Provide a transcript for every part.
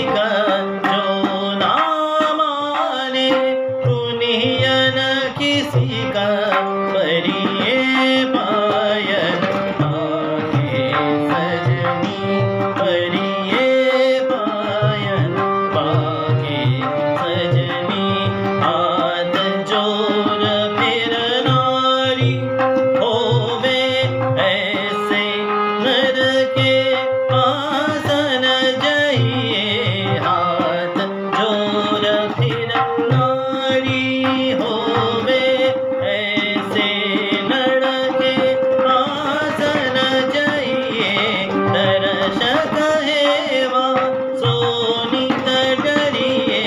का जो ना माने, पुनियन किसी का परिये पायन पाके सजनी, परिये पायन पाके सजनी। हाथ जोर फिर नारी होवे ऐसे नर के पास न जाइए। हाथ जोर फिर नारी होवे ऐसे नर के पास न जाइए। दर्श कहेवा सोनी डरिए,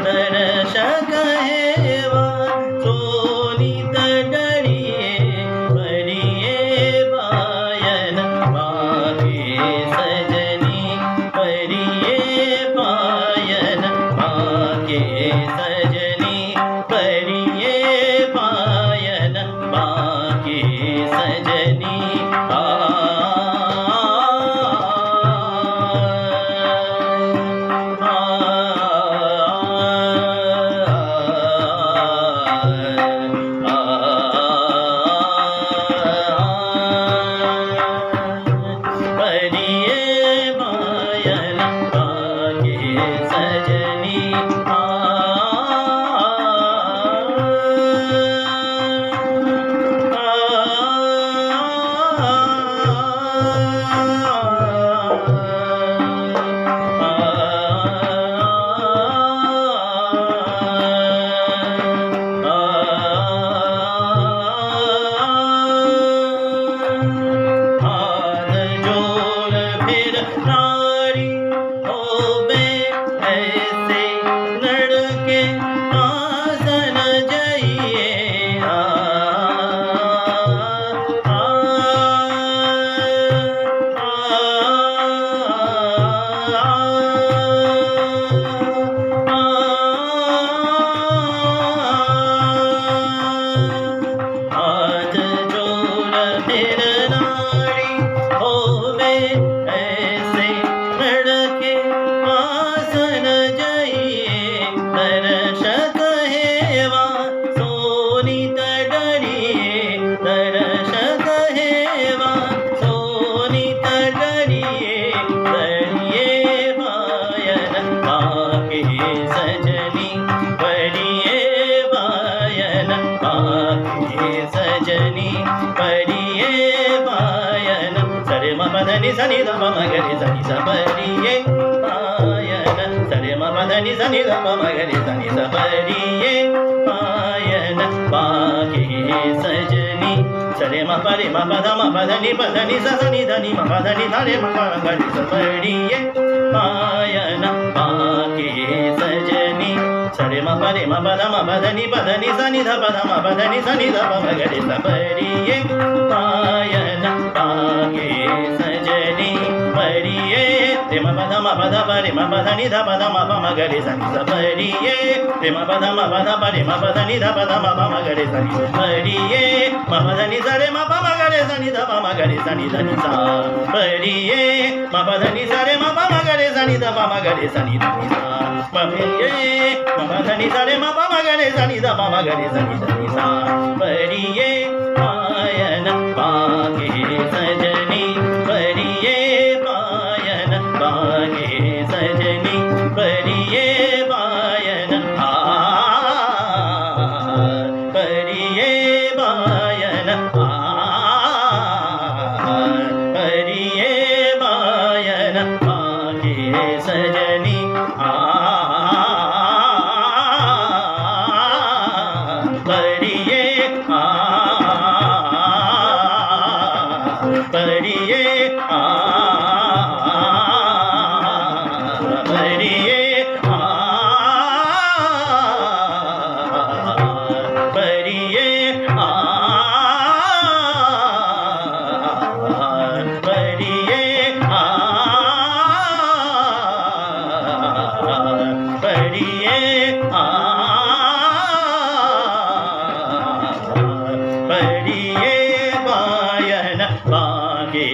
दर्श कहेवा सोनी डरिए, परिये पायन पाके सजनी, परिये पायन पाके सजनी, परिये पायन पाके सजनी। परिये पायन पाके सजनी। हाथ जोर फिर नारी होवे ऐसे नर के पास न जाइए। हाथ जोर फिर नारी होवे ऐसे नर के पास न जाइए। दर्श कहेवा सोनी डरिए, दर्श कहेवा सोनी डरिए, परिये पायन पाके सजनी, परिये पायन पाके सजनी, परिये पायन। सरे म पध नि सा नि ध प म ग रे सा नि सा, परिये पायन। सरे म पध नि सा नि ध प म ग रे सा नि सा, परिये पायन पाके सजनी। सरे म प रे म प ध म प ध नि सा सा नि ध नि म प ध नि ध रे म प ग रे सा, परिये पायन पाके सजनी। सरे म प रे म प ध म प ध नि सा नि ध प ध म प ध नि सा नि ध प म ग रे सा, परिये पायन पाके सजनी। परिये रे म प ध म प ध प रे म प ध नि ध प ध म प म ग रे सा नि सा, परिये रे म प ध म प ध प रे म प ध नि ध प ध म प म ग रे सा नि सा, परिये म प ध नि सा रे म प म ग रे सा नि ध प म ग रे सा नि ध नि सा, परिये म प ध नि सा रे म प म ग रे सा नि ध प म ग रे सा नि ध नि सा, परिये म प ध नि सा रे म प म ग रे सा नि ध प म ग रे सा नि ध नि सा, परिये पायन पाके सजनी, परिये पायन पाके सजनी, परिये पायन परिये पायन परिये पायन पाके सजनी। परिये परिये परिये परिये परिये पायन पाके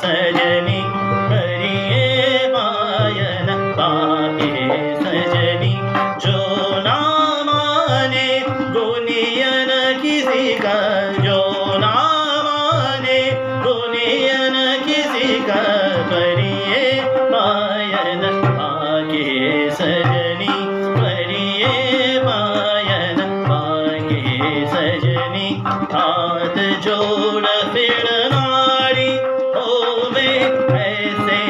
सजनी, परिये पायन पाके परिये पायन आगे सजनी परिये पायन आगे सजनी हाथ जोड़ फिर नारी होवे ऐसे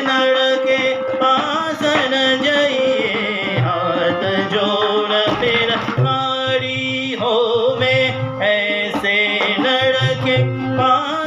नर के पास न जाइए हाथ जोड़ फिर नारी होवे ऐसे नर के पास